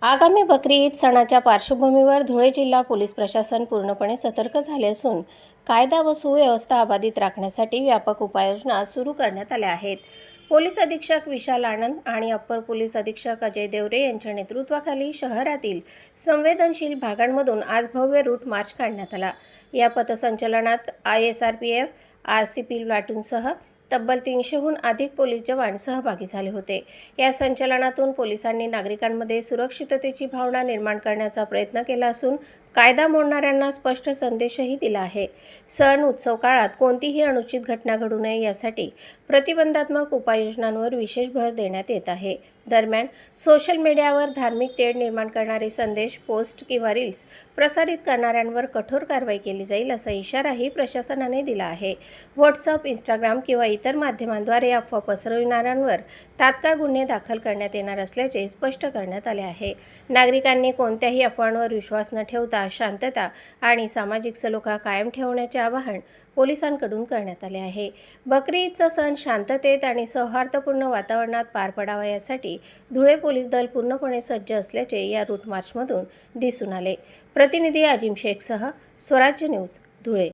आगामी बकरी ईद सणाच्या पार्श्वभूमीवर धुळे जिल्हा पोलीस प्रशासन पूर्णपणे सतर्क झाले असून कायदा व सुव्यवस्था अबाधित राखण्यासाठी व्यापक उपाययोजना सुरू करण्यात आल्या आहेत। पोलीस अधीक्षक विशाल आनंद आणि अप्पर पोलीस अधीक्षक अजय देवरे यांच्या नेतृत्वाखाली शहरातील संवेदनशील भागांमधून आज भव्य रूट मार्च काढण्यात आला। या पथसंचलनात ISRPF, RCP प्लाटूनसह तब्बल 300हून अधिक पोलीस जवान सहभागी झाले होते। या संचलनातून पोलिसांनी नागरिकांमध्ये सुरक्षिततेची भावना निर्माण करण्याचा प्रयत्न केला असून कायदा मोडणाऱ्यांना स्पष्ट संदेशही दिला आहे। सण उत्सव काळात कोणतीही अनुचित घटना घडू नये यासाठी प्रतिबंधात्मक उपाययोजनांवर विशेष भर देण्यात येत आहे। दरम्यान सोशल मीडियावर धार्मिक तेढ निर्माण करणारे संदेश, पोस्ट किंवा रील्स प्रसारित करणाऱ्यांवर कठोर कारवाई केली जाईल असा इशाराही प्रशासनाने दिला आहे। व्हॉट्सअप, इंस्टाग्राम किंवा इतर माध्यमांद्वारे अफवा पसरविणाऱ्यांवर तात्काळ गुन्हे दाखल करण्यात येणार असल्याचे स्पष्ट करण्यात आले आहे। नागरिकांनी कोणत्याही अफवांवर विश्वास न ठेवता शांतता आणि सामाजिक सलोखा कायम ठेवण्याचे आवाहन पोलिसांकडून करण्यात आले आहे। बकरी ईदचा सण शांततेत आणि सौहार्दपूर्ण वातावरणात पार पडावा यासाठी धुळे पोलीस दल पूर्णपणे सज्ज असल्याचे या रूट मार्चमधून दिसून आले। प्रतिनिधी अजिम शेखसह स्वराज्य न्यूज, धुळे।